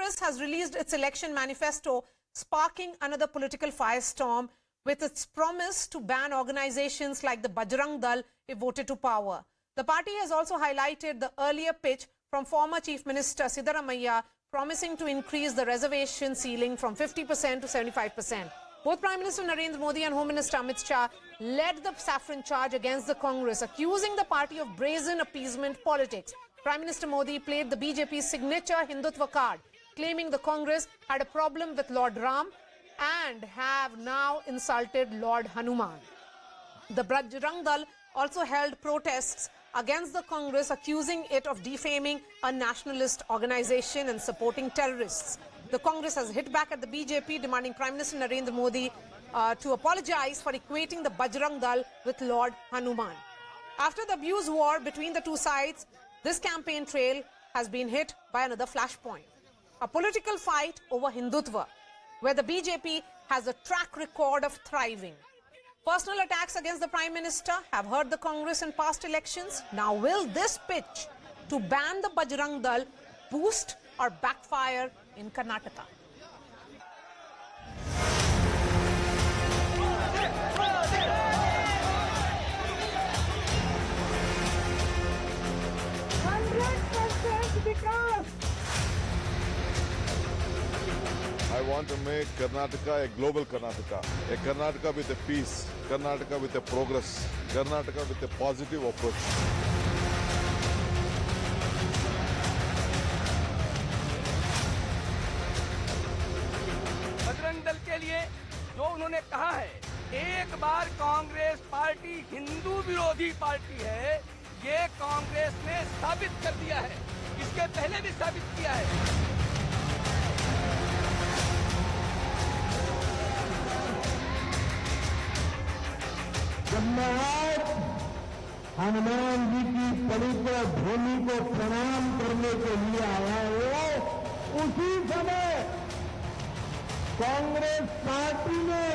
Congress has released its election manifesto, sparking another political firestorm with its promise to ban organizations like the Bajrang Dal if voted to power. The party has also highlighted the earlier pitch from former Chief Minister Siddaramaiah promising to increase the reservation ceiling from 50% to 75%. Both Prime Minister Narendra Modi and Home Minister Amit Shah led the saffron charge against the Congress, accusing the party of brazen appeasement politics. Prime Minister Modi played the BJP's signature Hindutva card, claiming the Congress had a problem with Lord Ram and have now insulted Lord Hanuman. The Bajrang Dal also held protests against the Congress, accusing it of defaming a nationalist organization and supporting terrorists. The Congress has hit back at the BJP, demanding Prime Minister Narendra Modi to apologize for equating the Bajrang Dal with Lord Hanuman. After the abuse war between the two sides, this campaign trail has been hit by another flashpoint. A political fight over Hindutva, where the BJP has a track record of thriving. Personal attacks against the Prime Minister have hurt the Congress in past elections. Now, will this pitch to ban the Bajrang Dal boost or backfire in Karnataka? I want to make Karnataka a global Karnataka, a Karnataka with a peace, Karnataka with a progress, Karnataka with a positive approach. Bajrang Dal के लिए जो उन्होंने कहा है, एक बार Congress party Hindu विरोधी party है, ये कांग्रेस ने साबित कर दिया है, इसके पहले भी साबित किया है। आज हनुमान जी की पवित्र भूमि को प्रणाम करने के लिए आया हूं, उसी समय कांग्रेस पार्टी ने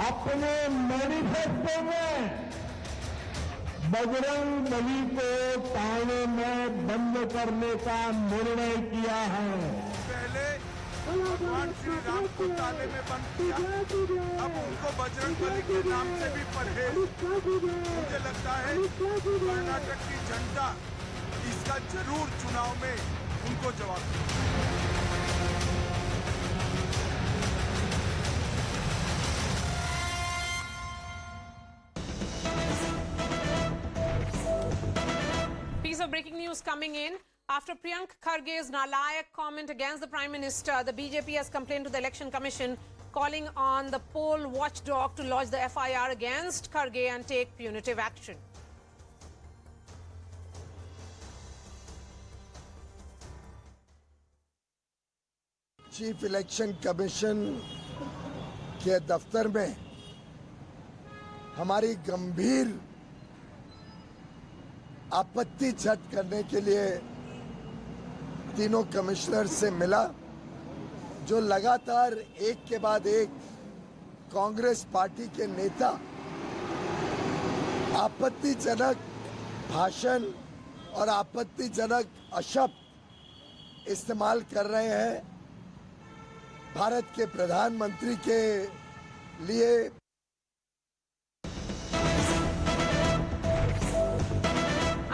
अपने मैनिफेस्टो में बजरंग बली को ताने में बंद करने का निर्णय किया है। पहले भगवान श्री राम को ताले में बंद किया, अब उनको बजरंग बली के नाम से भी परहेज। मुझे लगता है कर्नाटक की जनता इसका जरूर चुनाव में उनको जवाब देगी। Piece of breaking news coming in. After Priyank Kharge's nalayak comment against the Prime Minister, the BJP has complained to the Election Commission, calling on the poll watchdog to lodge the FIR against Kharge and take punitive action. Chief election commission के दफ्तर में हमारी गंभीर आपत्ति जत करने के लिए तीनों कमिश्नर से मिला, जो लगातार एक के बाद एक कांग्रेस पार्टी के नेता आपत्तिजनक भाषण और आपत्तिजनक अशब्द इस्तेमाल कर रहे हैं। भारत के प्रधानमंत्री के लिए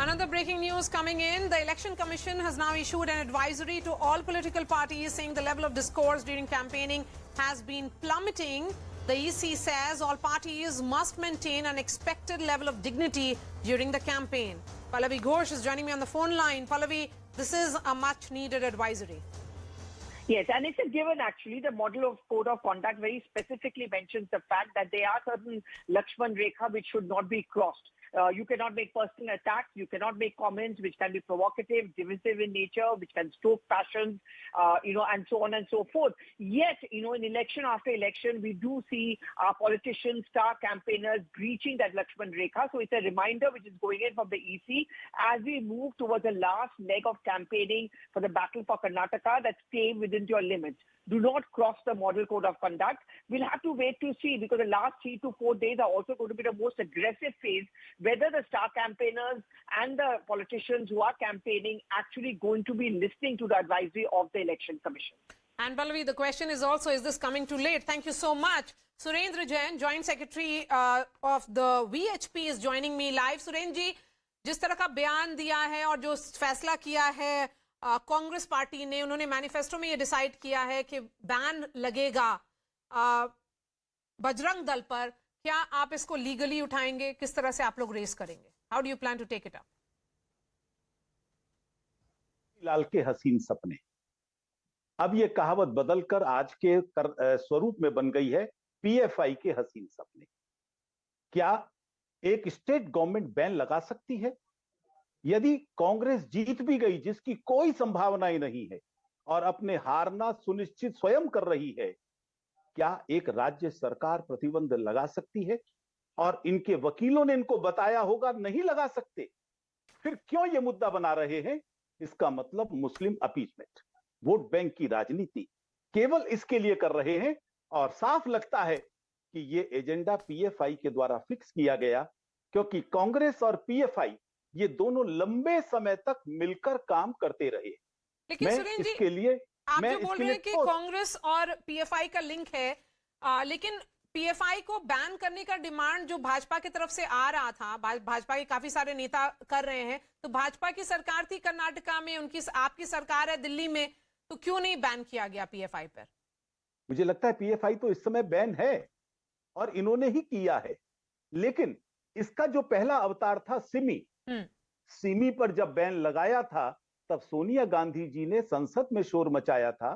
Another breaking news coming in. The Election Commission has now issued an advisory to all political parties saying the level of discourse during campaigning has been plummeting. The EC says all parties must maintain an expected level of dignity during the campaign. Pallavi Ghosh is joining me on the phone line. Pallavi, this is a much needed advisory. Yes, and it's a given actually. The model of code of conduct very specifically mentions the fact that there are certain Lakshman Rekha which should not be crossed. You cannot make personal attacks. You cannot make comments which can be provocative, divisive in nature, which can stoke passions, and so on and so forth. Yet, in election after election, we do see our politicians, star campaigners breaching that Lakshman Rekha. So it's a reminder which is going in from the EC as we move towards the last leg of campaigning for the battle for Karnataka. That's stay within your limits. do not cross the model code of conduct. We'll have to wait to see, because the last 3 to 4 days are also going to be the most aggressive phase, whether the star campaigners and the politicians who are campaigning actually going to be listening to the advisory of the Election Commission. And Pallavi, the question is also, is this coming too late? Thank you so much. Surendra Jain, Joint Secretary of the VHP is joining me live. Surendra जी, जिस तरह का बयान दिया है और जो फैसला किया है कांग्रेस पार्टी ने, उन्होंने मैनिफेस्टो में ये डिसाइड किया है कि बैन लगेगा बजरंग दल पर, क्या आप इसको लीगली उठाएंगे? किस तरह से आप लोग रेस करेंगे? How do you plan to take it up? लाल के हसीन सपने, अब ये कहावत बदलकर आज के स्वरूप में बन गई है पीएफआई के हसीन सपने। क्या एक स्टेट गवर्नमेंट बैन लगा सकती है? यदि कांग्रेस जीत भी गई, जिसकी कोई संभावनाएं नहीं है, और अपने हारना सुनिश्चित स्वयं कर रही है, क्या एक राज्य सरकार प्रतिबंध लगा सकती है? और इनके वकीलों ने इनको बताया होगा नहीं लगा सकते, फिर क्यों ये मुद्दा बना रहे हैं? इसका मतलब मुस्लिम अपीसमेंट, वोट बैंक की राजनीति केवल इसके लिए कर रहे हैं। और साफ लगता है कि ये एजेंडा पीएफआई के द्वारा फिक्स किया गया, क्योंकि कांग्रेस और पीएफआई ये दोनों लंबे समय तक मिलकर काम करते रहे। लेकिन सुरेंद्र जी, इसके लिए आप जो बोल रहे हैं कि कांग्रेस और पीएफआई का लिंक है, लेकिन पीएफआई को बैन करने का डिमांड जो भाजपा की तरफ से आ रहा था, भाजपा के काफी सारे नेता कर रहे हैं, तो भाजपा की सरकार थी कर्नाटका में, उनकी आपकी सरकार है दिल्ली में, तो क्यों नहीं बैन किया गया पीएफआई पर? मुझे लगता है पीएफआई तो इस समय बैन है और इन्होंने ही किया है, लेकिन इसका जो पहला अवतार था सिमी पर जब बैन लगाया था, तब सोनिया गांधी जी ने संसद में शोर मचाया था,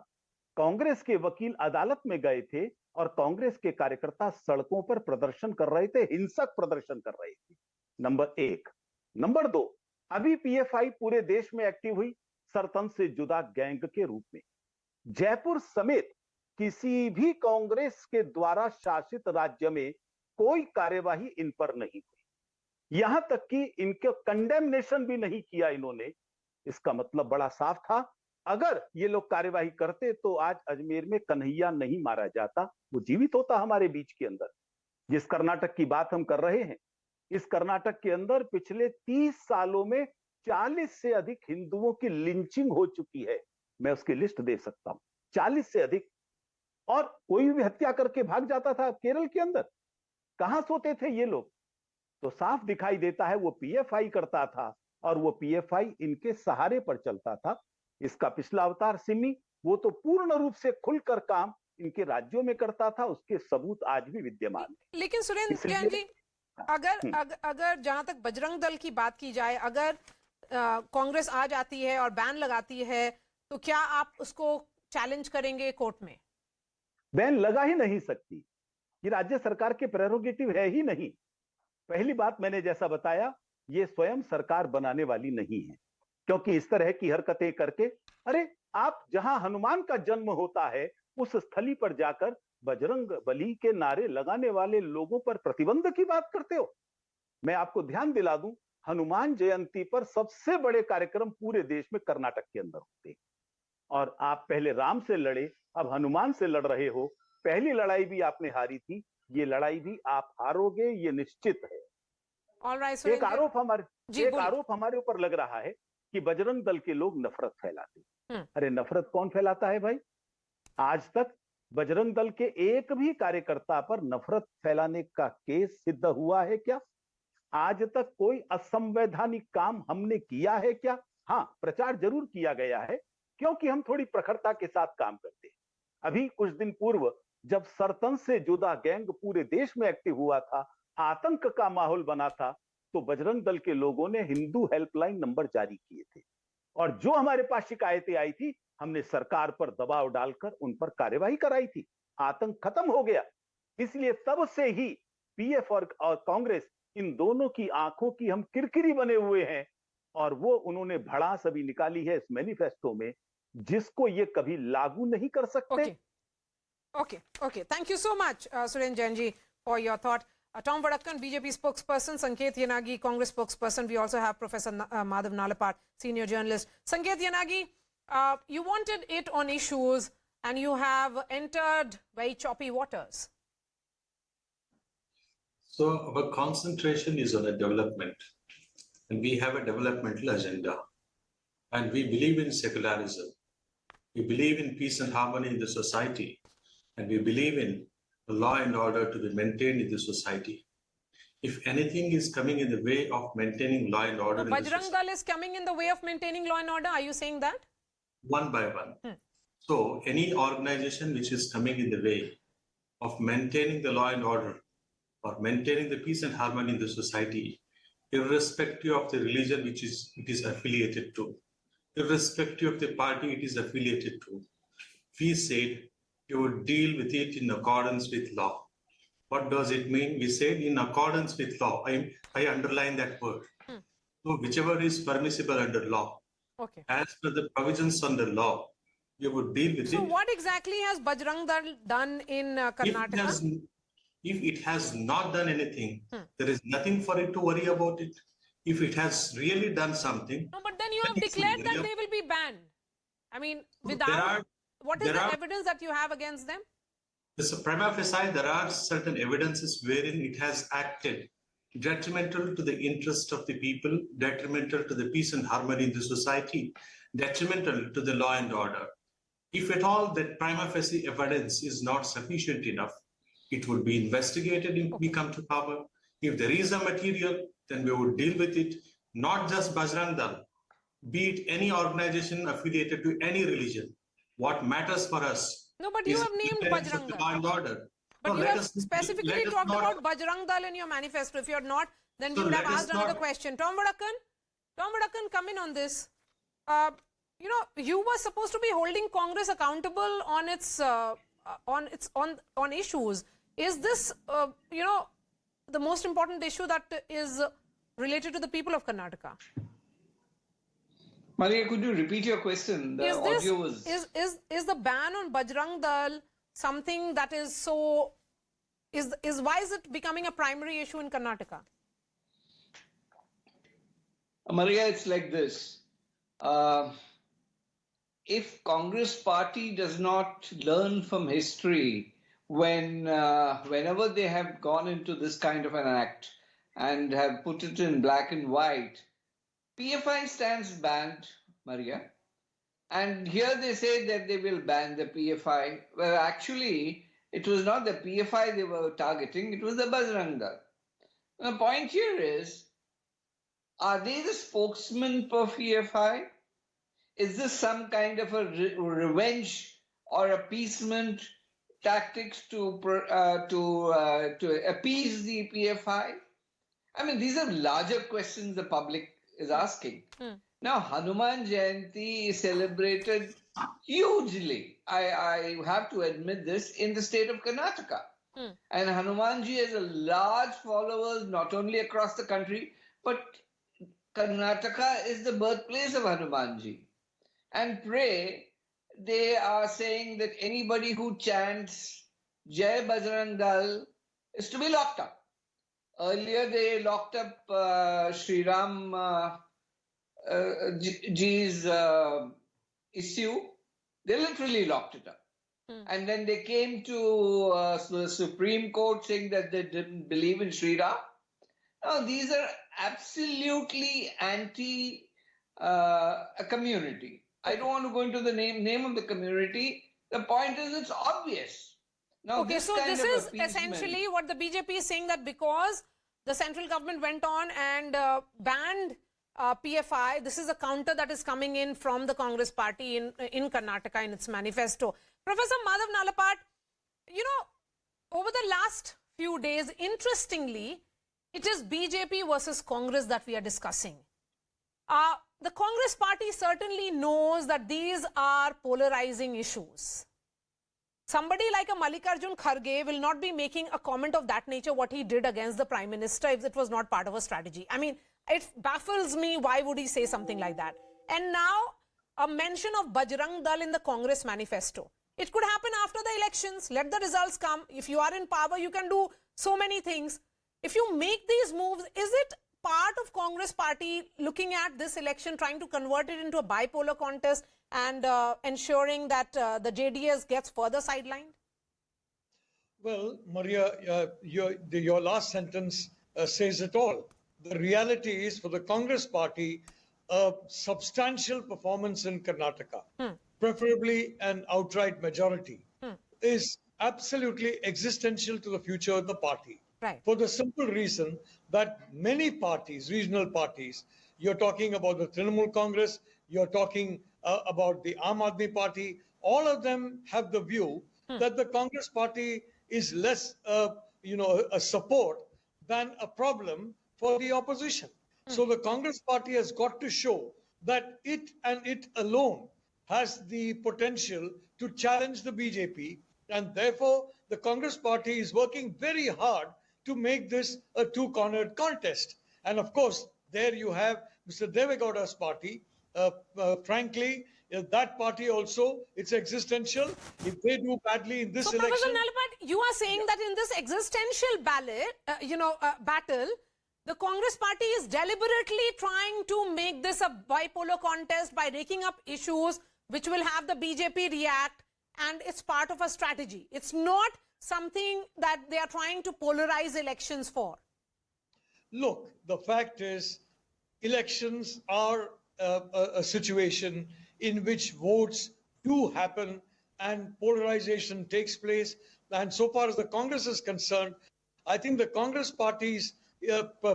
कांग्रेस के वकील अदालत में गए थे और कांग्रेस के कार्यकर्ता सड़कों पर प्रदर्शन कर रहे थे, हिंसक प्रदर्शन कर रहे थे। नंबर 1। नंबर 2, अभी पीएफआई पूरे देश में एक्टिव हुई सरतंत्र से जुदा गैंग के रूप में। जयपुर समेत किसी भी कांग्रेस के द्वारा शासित राज्य में कोई कार्यवाही इन पर नहीं हुई, यहां तक कि इनके कंडेमनेशन भी नहीं किया इन्होंने। इसका मतलब बड़ा साफ था, अगर ये लोग कार्यवाही करते तो आज अजमेर में कन्हैया नहीं मारा जाता, वो जीवित होता हमारे बीच के अंदर। जिस कर्नाटक की बात हम कर रहे हैं, इस कर्नाटक के अंदर पिछले 30 सालों में 40 से अधिक हिंदुओं की लिंचिंग हो चुकी है। मैं उसकी लिस्ट दे सकता हूं, 40 से अधिक। और कोई भी हत्या करके भाग जाता था केरल के अंदर, कहां सोते थे ये लोग? तो साफ दिखाई देता है वो पीएफआई करता था और वो पीएफआई इनके सहारे पर चलता था। इसका पिछला अवतार सिमी, वो तो पूर्ण रूप से खुलकर काम इनके राज्यों में करता था, उसके सबूत आज भी विद्यमान है। लेकिन सुरेंद्र जैन जी, अगर जहां तक बजरंग दल की बात की जाए, अगर कांग्रेस आ जाती है और बैन लगाती है, तो क्या आप उसको चैलेंज करेंगे कोर्ट में? बैन लगा ही नहीं सकती, ये राज्य सरकार के प्रेरोगेटिव है ही नहीं। पहली बात, मैंने जैसा बताया, ये स्वयं सरकार बनाने वाली नहीं है, क्योंकि इस तरह की हरकतें करके, अरे आप जहां हनुमान का जन्म होता है उस स्थली पर जाकर बजरंग बली के नारे लगाने वाले लोगों पर प्रतिबंध की बात करते हो। मैं आपको ध्यान दिला दूं, हनुमान जयंती पर सबसे बड़े कार्यक्रम पूरे देश में कर्नाटक के अंदर होते हैं, और आप पहले राम से लड़े, अब हनुमान से लड़ रहे हो। पहली लड़ाई भी आपने हारी थी, ये लड़ाई भी आप हारोगे, ये निश्चित है। एक आरोप हमारे ऊपर लग रहा है कि बजरंग दल के लोग नफरत फैलाते। अरे नफरत कौन फैलाता है भाई? आज तक बजरंग दल के एक भी कार्यकर्ता पर नफरत फैलाने का केस सिद्ध हुआ है क्या? आज तक कोई असंवैधानिक काम हमने किया है क्या? हाँ, प्रचार जरूर किया गया है, क्योंकि हम थोड़ी प्रखरता के साथ काम करते हैं। अभी कुछ दिन पूर्व जब सरतंत्र से जुदा गैंग पूरे देश में एक्टिव हुआ था, आतंक का माहौल बना था, तो बजरंग दल के लोगों ने हिंदू हेल्पलाइन नंबर जारी किए थे, और जो हमारे पास शिकायतें आई थी, हमने सरकार पर दबाव डालकर उन पर कार्यवाही कराई थी। आतंक खत्म हो गया। इसलिए तब से ही पीएफ और कांग्रेस, इन दोनों की आंखों की हम किरकिरी बने हुए हैं, और वो उन्होंने भड़ास अभी निकाली है इस मैनिफेस्टो में, जिसको ये कभी लागू नहीं कर सकते। Okay. Thank you so much, Surendra Jain ji, for your thought. Tom Vadakkan, BJP spokesperson, Sanket Yanagi, Congress spokesperson. We also have Professor Madhav Nalapat, senior journalist. Sanket Yanagi, you wanted it on issues and you have entered very choppy waters. So our concentration is on a development, and we have a developmental agenda, and we believe in secularism. We believe in peace and harmony in the society, and we believe in the law and order to be maintained in the society. If anything is coming in the way of maintaining law and order, So Bajrang Dal is coming in the way of maintaining law and order. Are you saying that? one by one. So any organization which is coming in the way of maintaining the law and order or maintaining the peace and harmony in the society, irrespective of the religion which it is affiliated to, irrespective of the party it is affiliated to, we said you would deal with it in accordance with law. What does it mean? We said in accordance with law. I underline that word. So whichever is permissible under law, Okay. as per the provisions under law, you would deal with it. So what exactly has Bajrang Dal done in Karnataka? If it has not done anything, there is nothing for it to worry about it. If it has really done something... No, but then you have declared that they will be banned. I mean, without... What is the evidence that you have against them? So prima facie, there are certain evidences wherein it has acted detrimental to the interest of the people, detrimental to the peace and harmony in the society, detrimental to the law and order. If at all that prima facie evidence is not sufficient enough, it would be investigated if we come to power. If there is a material, then we would deal with it, not just Bajrang Dal, be it any organization affiliated to any religion. What matters for us? No, but you have named Bajrang Dal. Law and order. But you have specifically talked about Bajrang Dal in your manifesto. If you're not, then we would have asked another question. Tom Vadakan, come in on this. You know, you were supposed to be holding Congress accountable on its on issues. Is this, you know, the most important issue that is related to the people of Karnataka? Maria, could you repeat your question? The audio was... Is the ban on Bajrang Dal something that is so... Why is it becoming a primary issue in Karnataka? Maria, it's like this. If Congress party does not learn from history whenever they have gone into this kind of an act and have put it in black and white, PFI stands banned, Maria. And here they say that they will ban the PFI. Well, actually, it was not the PFI they were targeting, it was the Bajrang Dal. The point here is, are they the spokesman for PFI? Is this some kind of a revenge or appeasement tactics to appease the PFI? I mean, these are larger questions the public is asking. Now, Hanuman Jayanti is celebrated hugely. I have to admit this, in the state of Karnataka. And Hanumanji has a large followers not only across the country, but Karnataka is the birthplace of Hanumanji. And pray, they are saying that anybody who chants Jai Bajrangbali This is to be locked up. Earlier, they locked up Shri Ram Ji's issue. They literally locked it up. And then they came to the Supreme Court saying that they didn't believe in Shri Ram. Now, these are absolutely anti a community. I don't want to go into the name of the community. The point is, it's obvious. Now, okay, so this is essentially what the BJP is saying, that because the central government went on and banned PFI, this is a counter that is coming in from the Congress party in Karnataka in its manifesto. Professor Madhav Nalapat, you know, over the last few days, interestingly, it is BJP versus Congress that we are discussing. The Congress party certainly knows that these are polarizing issues. Somebody like a Mallikarjun Kharge will not be making a comment of that nature, what he did against the Prime Minister, if it was not part of a strategy. I mean, it baffles me, why would he say something like that? And now, a mention of Bajrang Dal in the Congress manifesto. It could happen after the elections. Let the results come. If you are in power, you can do so many things. If you make these moves, is it part of Congress party looking at this election, trying to convert it into a bipolar contest, and ensuring that the JDS gets further sidelined? Well, Maria, your last sentence says it all. The reality is, for the Congress party, a substantial performance in Karnataka, preferably an outright majority, is absolutely existential to the future of the party. Right. For the simple reason that many parties, regional parties, you're talking about the Trinamool Congress, you're talking about the Aam Aadmi Party, all of them have the view that the Congress party is less, a support than a problem for the opposition. So the Congress party has got to show that it and it alone has the potential to challenge the BJP, and therefore the Congress party is working very hard to make this a two-cornered contest. And of course, there you have Mr. Devegowda's party. Frankly, that party also, it's existential. If they do badly in this So, election... Professor Nalapat, you are saying that in this existential battle, the Congress party is deliberately trying to make this a bipolar contest by raking up issues which will have the BJP react, and it's part of a strategy. It's not something that they are trying to polarize elections for. Look, the fact is, elections are a situation in which votes do happen and polarization takes place. And so far as the Congress is concerned, I think the Congress party's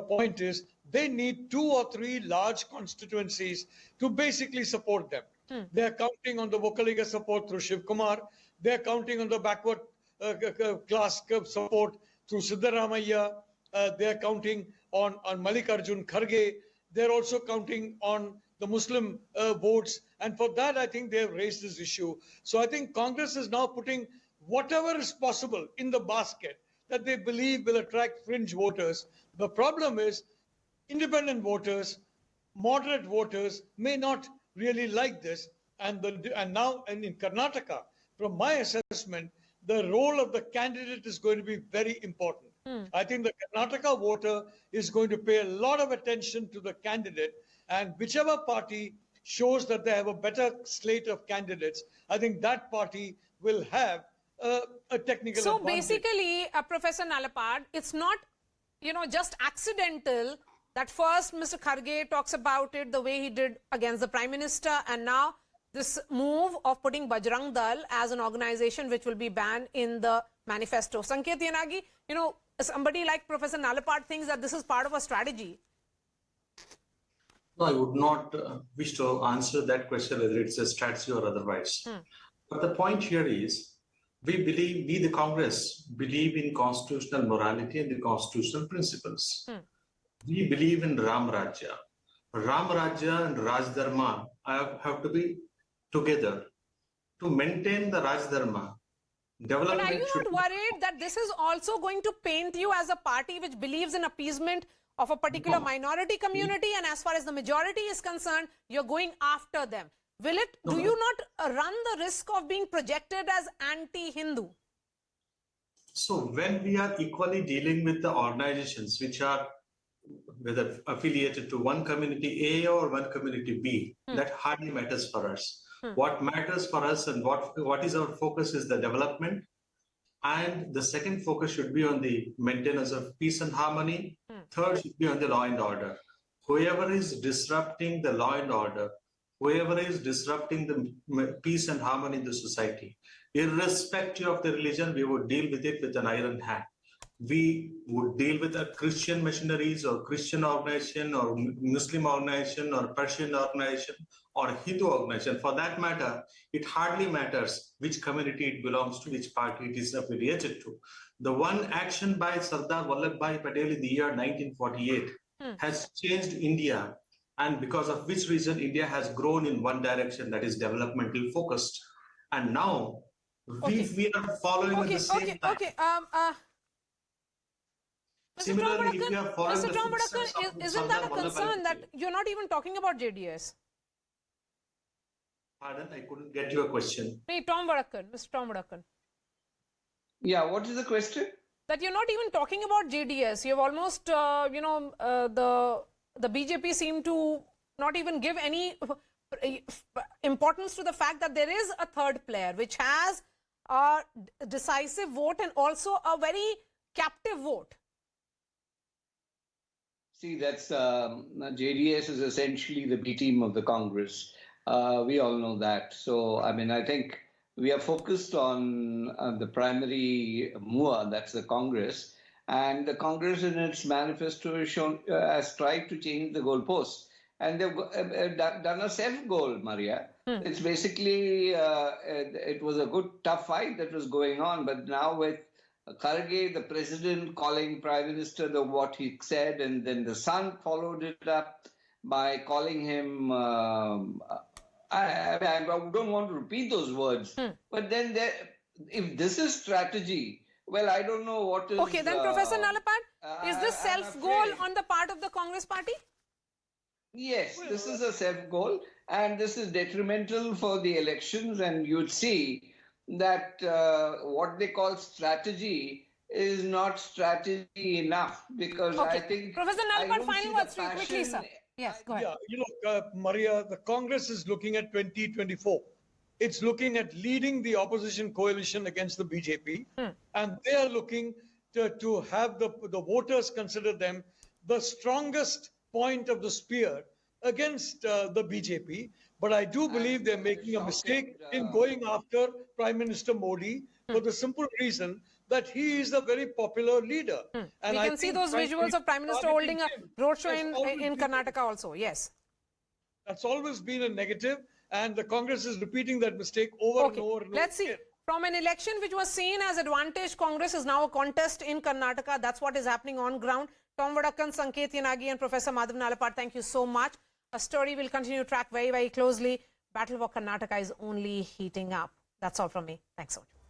point is they need 2 or 3 large constituencies to basically support them. They are counting on the Vocaliga support through Shiv Kumar. They are counting on the backward class support through Siddaramaiah. They are counting on Mallikarjun Kharge. They're also counting on the Muslim votes. And for that, I think they have raised this issue. So I think Congress is now putting whatever is possible in the basket that they believe will attract fringe voters. The problem is independent voters, moderate voters may not really like this. And now in Karnataka, from my assessment, the role of the candidate is going to be very important. I think the Karnataka voter is going to pay a lot of attention to the candidate, and whichever party shows that they have a better slate of candidates, I think that party will have a technical So advantage. basically, Professor Nalapat, it's not, just accidental that first Mr. Kharge talks about it the way he did against the Prime Minister, and now this move of putting Bajrang Dal as an organization which will be banned in the manifesto. Sanket Yanagi, somebody like Professor Nalapat thinks that this is part of a strategy. No, I would not wish to answer that question whether it's a strategy or otherwise. But the point here is, we the Congress believe in constitutional morality and the constitutional principles. We believe in Ram Rajya. Ram Rajya and Raj Dharma have to be together to maintain the Raj Dharma. But are you not worried that this is also going to paint you as a party which believes in appeasement of a particular minority community, and as far as the majority is concerned, you're going after them? Will it? Do you not run the risk of being projected as anti-Hindu? So when we are equally dealing with the organizations which are whether affiliated to one community A or one community B, that hardly matters for us. What matters for us and what is our focus is the development, and the second focus should be on the maintenance of peace and harmony. Third should be on the law and order. Whoever is disrupting the law and order, whoever is disrupting the peace and harmony in the society, irrespective of the religion, we would deal with it with an iron hand. We would deal with a Christian missionaries or Christian organization or Muslim organization or Persian organization or Hindu organization. For that matter, it hardly matters which community it belongs to, which party it is affiliated to. The one action by Sardar Vallabhbhai Patel in the year 1948 has changed India, and because of which reason India has grown in one direction, that is developmental focused. And now we are following at the same time. Similarly, if you are following Mr. the Tom footsteps Badakkar, of isn't that a Sardar concern Vallabhbhai that you're not even talking about JDS? Pardon, I couldn't get your question. No, Tom Badakkar, Mr. Tom Badakkar. Yeah, what is the question? That you're not even talking about JDS. You've almost, the BJP seem to not even give any importance to the fact that there is a third player which has a decisive vote and also a very captive vote. See, that's JDS is essentially the B team of the Congress. We all know that. So, I mean, I think we are focused on the primary mover, that's the Congress. And the Congress in its manifesto has tried to change the goalposts. And they've done a self-goal, Maria. It's basically, it was a good, tough fight that was going on. But now with Kharge, the president, calling Prime Minister what he said, and then the son followed it up by calling him, I don't want to repeat those words, but then if this is strategy, well, I don't know what is... Okay, then Professor Nalapat, is this self-goal on the part of the Congress party? Yes, this is a self-goal, and this is detrimental for the elections, and you'd see that what they call strategy is not strategy enough, because I think... Professor Nalapat, final words quickly, sir. Yes, go ahead. Yeah, Maria, the Congress is looking at 2024. It's looking at leading the opposition coalition against the BJP, and they are looking to have the voters consider them the strongest point of the spear against the BJP. But I do believe they're making a mistake in going after Prime Minister Modi for the simple reason that he is a very popular leader. And we can see those visuals of Prime Minister holding a roadshow in Karnataka also, yes. That's always been a negative, and the Congress is repeating that mistake over and over and over. Let's see. From an election which was seen as advantage, Congress is now a contest in Karnataka. That's what is happening on ground. Tom Vadakkan, Sanket Yanagi and Professor Madhav Nalapat, thank you so much. A story we'll continue to track very, very closely. Battle for Karnataka is only heating up. That's all from me. Thanks so much.